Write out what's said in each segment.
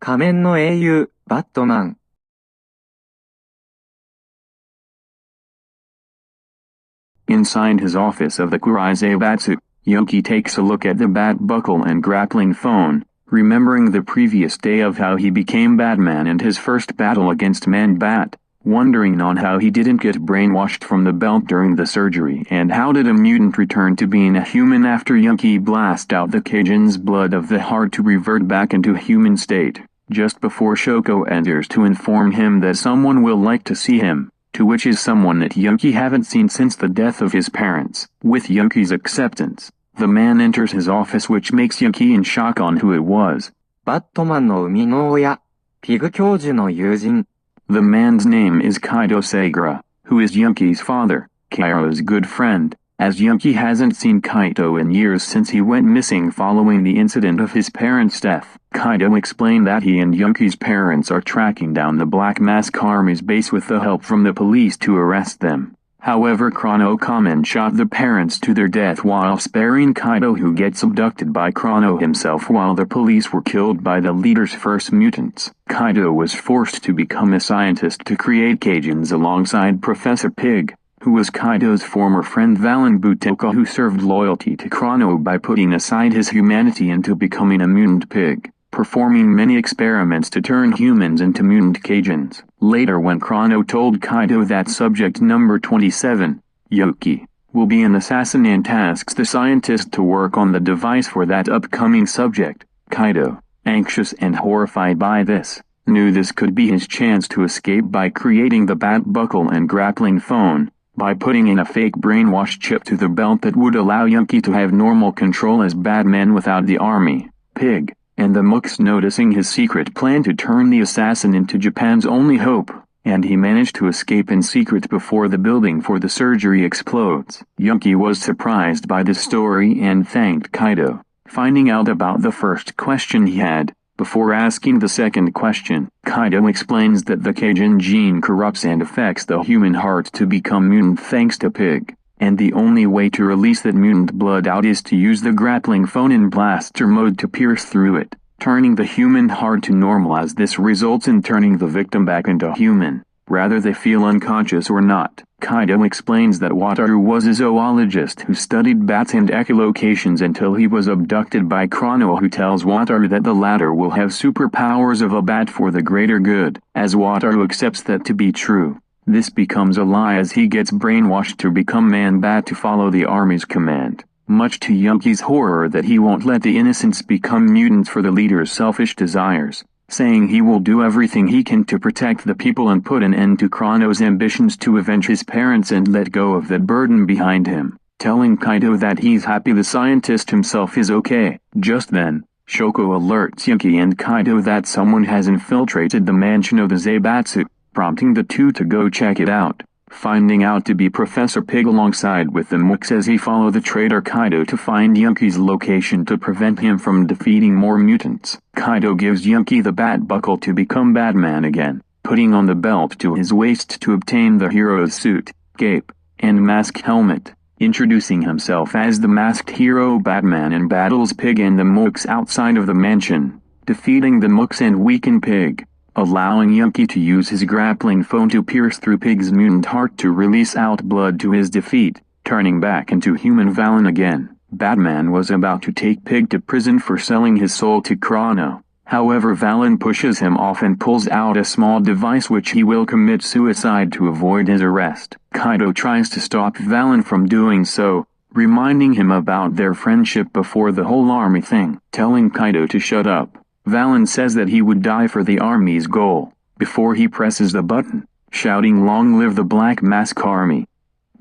仮面の英雄、バットマン。Inside his office of the Batsu, Yoki takes a look at the bat buckle and grappling phone, remembering the previous day of how he became Batman and his first battle against Man-Bat, wondering on how he didn't get brainwashed from the belt during the surgery and how did a mutant return to being a human after Yoki blast out the Cajun's blood of the heart to revert back into human state, just before Shoko enters to inform him that someone will like to see him. To which is someone that Yoki haven't seen since the death of his parents. With Yoki's acceptance, the man enters his office which makes Yoki in shock on who it was. バットマンの生みの親、ピグ教授の友人。The man's name is Kaido Segura, who is Yoki's father, Kairo's good friend, as Yoki hasn't seen Kaido in years since he went missing following the incident of his parents' death. Kaido explained that he and Yoki's parents are tracking down the Black Mask Army's base with the help from the police to arrest them. However, Kamen shot the parents to their death while sparing Kaido, who gets abducted by Chrono himself while the police were killed by the leader's first mutants. Kaido was forced to become a scientist to create Cajuns alongside Professor Pig, who was Kaido's former friend Valen Butoka, who served loyalty to Chrono by putting aside his humanity into becoming a mutant pig, performing many experiments to turn humans into mutant Cajuns. Later, when Chrono told Kaido that subject number 27, Yoki, will be an assassin and tasks the scientist to work on the device for that upcoming subject, Kaido, anxious and horrified by this, knew this could be his chance to escape by creating the bat buckle and grappling phone, by putting in a fake brainwash chip to the belt that would allow Yoki to have normal control as Batman without the army, Pig, and the Mooks noticing his secret plan to turn the assassin into Japan's only hope, and he managed to escape in secret before the building for the surgery explodes. Yoki was surprised by this story and thanked Kaido, finding out about the first question he had. Before asking the second question, Kaido explains that the Cajun gene corrupts and affects the human heart to become mutant thanks to Pig, and the only way to release that mutant blood out is to use the grappling phone in blaster mode to pierce through it, turning the human heart to normal, as this results in turning the victim back into human, whether they feel unconscious or not. Kaido explains that Wataru was a zoologist who studied bats and echolocations until he was abducted by Chrono, who tells Wataru that the latter will have superpowers of a bat for the greater good. As Wataru accepts that to be true, this becomes a lie as he gets brainwashed to become Man-Bat to follow the army's command, much to Yoki's horror that he won't let the innocents become mutants for the leader's selfish desires, saying he will do everything he can to protect the people and put an end to Chrono's ambitions to avenge his parents and let go of that burden behind him, telling Kaido that he's happy the scientist himself is okay. Just then, Shoko alerts Yoki and Kaido that someone has infiltrated the mansion of the Zaibatsu, prompting the two to go check it out, finding out to be Professor Pig alongside with the Mooks as he follow the traitor Kaido to find Yoki's location to prevent him from defeating more mutants. Kaido gives Yoki the bat buckle to become Batman again, putting on the belt to his waist to obtain the hero's suit, cape, and mask helmet, introducing himself as the masked hero Batman, and battles Pig and the Mooks outside of the mansion, defeating the Mooks and weaken Pig, allowing Yoki to use his grappling phone to pierce through Pig's mutant heart to release out blood to his defeat, turning back into human Valen again. Batman was about to take Pig to prison for selling his soul to Chrono. However, Valen pushes him off and pulls out a small device which he will commit suicide to avoid his arrest. Kaido tries to stop Valen from doing so, reminding him about their friendship before the whole army thing. Telling Kaido to shut up, Valen says that he would die for the army's goal, before he presses the button, shouting "Long live the Black Mask Army!"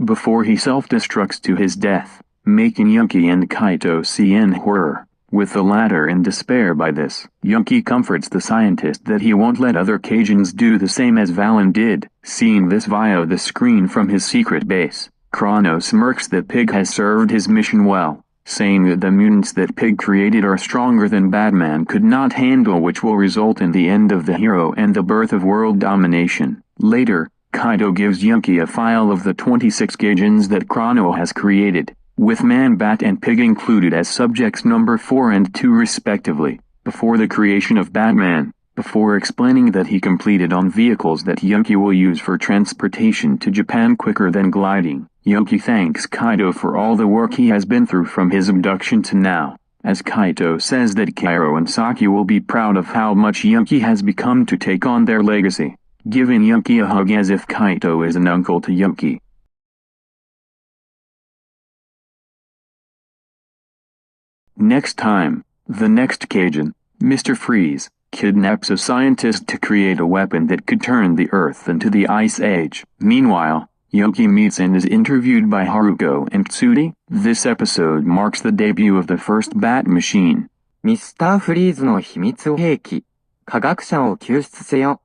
before he self-destructs to his death, making Yoki and Kaido see in horror, with the latter in despair by this. Yoki comforts the scientist that he won't let other Cajuns do the same as Valen did. Seeing this via the screen from his secret base, Chrono smirks that Pig has served his mission well, saying that the mutants that Pig created are stronger than Batman could not handle, which will result in the end of the hero and the birth of world domination. Later, Kaido gives Yoki a file of the 26 Cajuns that Chrono has created, with Man-Bat and Pig included as subjects number 4 and 2 respectively. Before the creation of Batman, Before explaining that he completed on vehicles that Yuki will use for transportation to Japan quicker than gliding, Yuki thanks Kaito for all the work he has been through from his abduction to now, as Kaito says that Kairo and Saki will be proud of how much Yuki has become to take on their legacy, giving Yuki a hug as if Kaito is an uncle to Yuki. Next time, the next Cajun, Mr. Freeze, kidnaps a scientist to create a weapon that could turn the Earth into the Ice Age. Meanwhile, Yuki meets and is interviewed by Haruko and Tsuri. This episode marks the debut of the first Bat Machine. ミスターフリーズの秘密兵器、科学者を救出せよ。